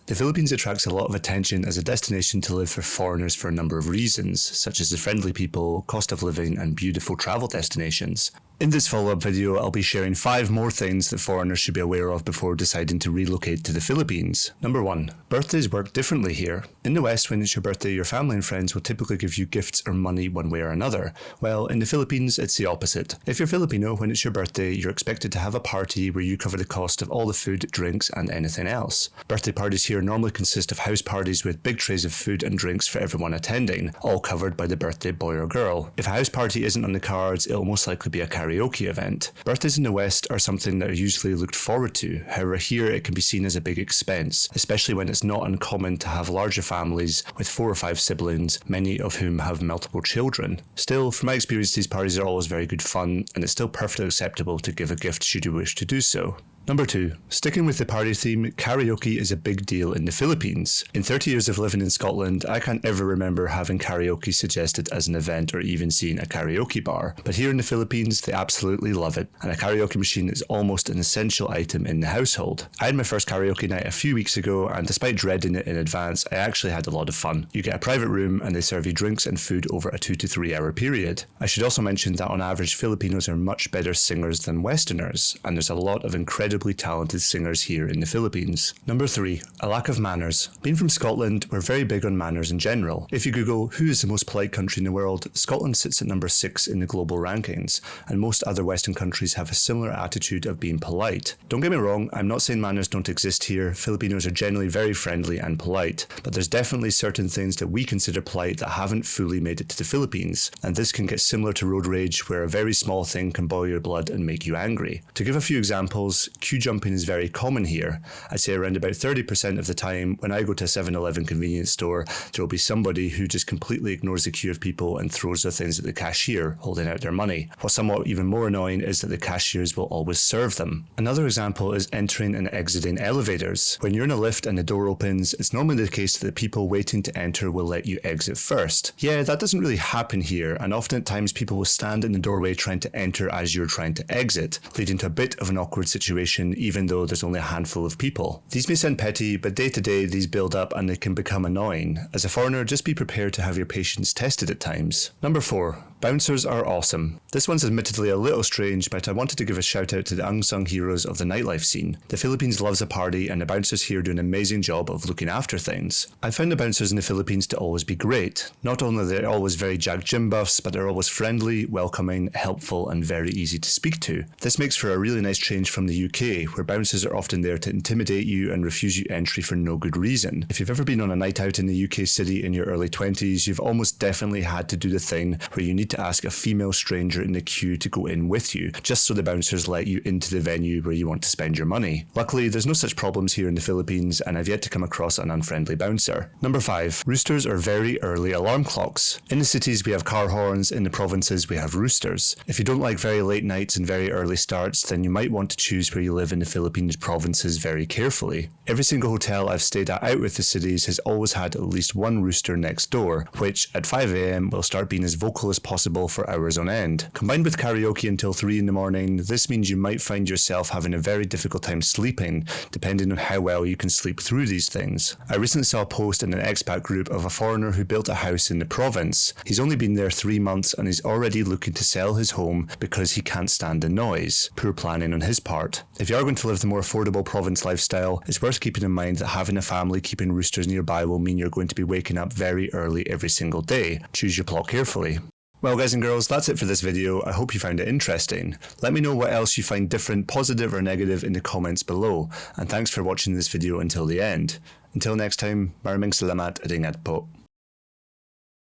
The Philippines attracts a lot of attention as a destination to live for foreigners for a number of reasons, such as the friendly people, cost of living, and beautiful travel destinations. In this follow-up video, I'll be sharing 5 more things that foreigners should be aware of before deciding to relocate to the Philippines. Number 1. Birthdays work differently here. In the West, when it's your birthday, your family and friends will typically give you gifts or money one way or another. Well, in the Philippines, it's the opposite. If you're Filipino, when it's your birthday, you're expected to have a party where you cover the cost of all the food, drinks, and anything else. Birthday parties here normally consist of house parties with big trays of food and drinks for everyone attending, all covered by the birthday boy or girl. If a house party isn't on the cards, it'll most likely be a karaoke event. Birthdays in the West are something that are usually looked forward to. However, here it can be seen as a big expense, especially when it's not uncommon to have larger families with 4 or 5 siblings, many of whom have multiple children. Still, from my experience, these parties are always very good fun, and it's still perfectly acceptable to give a gift should you wish to do so. Number 2. Sticking with the party theme, karaoke is a big deal in the Philippines. In 30 years of living in Scotland, I can't ever remember having karaoke suggested as an event or even seeing a karaoke bar. But here in the Philippines, they absolutely love it, and a karaoke machine is almost an essential item in the household. I had my first karaoke night a few weeks ago, and despite dreading it in advance, I actually had a lot of fun. You get a private room, and they serve you drinks and food over a 2 to 3 hour period. I should also mention that on average, Filipinos are much better singers than Westerners, and there's a lot of incredibly talented singers here in the Philippines. Number 3. A lack of manners. Being from Scotland, we're very big on manners in general. If you Google who is the most polite country in the world, Scotland sits at number 6 in the global rankings, and most other Western countries have a similar attitude of being polite. Don't get me wrong, I'm not saying manners don't exist here. Filipinos are generally very friendly and polite, but there's definitely certain things that we consider polite that haven't fully made it to the Philippines, and this can get similar to road rage, where a very small thing can boil your blood and make you angry. To give a few examples, queue jumping is very common here. I'd say around about 30% of the time when I go to a 7-Eleven convenience store, there will be somebody who just completely ignores the queue of people and throws their things at the cashier, holding out their money. What's somewhat even more annoying is that the cashiers will always serve them. Another example is entering and exiting elevators. When you're in a lift and the door opens, it's normally the case that the people waiting to enter will let you exit first. Yeah, that doesn't really happen here, and often at times people will stand in the doorway trying to enter as you're trying to exit, leading to a bit of an awkward situation even though there's only a handful of people. These may sound petty, but day to day these build up and they can become annoying. As a foreigner, just be prepared to have your patience tested at times. Number 4. Bouncers are awesome. This one's admittedly a little strange, but I wanted to give a shout out to the unsung heroes of the nightlife scene. The Philippines loves a party, and the bouncers here do an amazing job of looking after things. I found the bouncers in the Philippines to always be great. Not only are they always very Jack Gym buffs, but they're always friendly, welcoming, helpful, and very easy to speak to. This makes for a really nice change from the UK, where bouncers are often there to intimidate you and refuse you entry for no good reason. If you've ever been on a night out in the UK city in your early 20s, you've almost definitely had to do the thing where you need to ask a female stranger in the queue to go in with you, just so the bouncers let you into the venue where you want to spend your money. Luckily, there's no such problems here in the Philippines, and I've yet to come across an unfriendly bouncer. Number 5. Roosters are very early alarm clocks. In the cities we have car horns, in the provinces we have roosters. If you don't like very late nights and very early starts, then you might want to choose where you live in the Philippines provinces very carefully. Every single hotel I've stayed at out with the cities has always had at least one rooster next door, which at 5 AM will start being as vocal as possible for hours on end. Combined with karaoke until 3 in the morning, this means you might find yourself having a very difficult time sleeping, depending on how well you can sleep through these things. I recently saw a post in an expat group of a foreigner who built a house in the province. He's only been there 3 months and he's already looking to sell his home because he can't stand the noise. Poor planning on his part. If you are going to live the more affordable province lifestyle, it's worth keeping in mind that having a family keeping roosters nearby will mean you're going to be waking up very early every single day. Choose your plot carefully. Well guys and girls, that's it for this video. I hope you found it interesting. Let me know what else you find different, positive or negative in the comments below, and thanks for watching this video until the end. Until next time, maraming salamat at ingat po.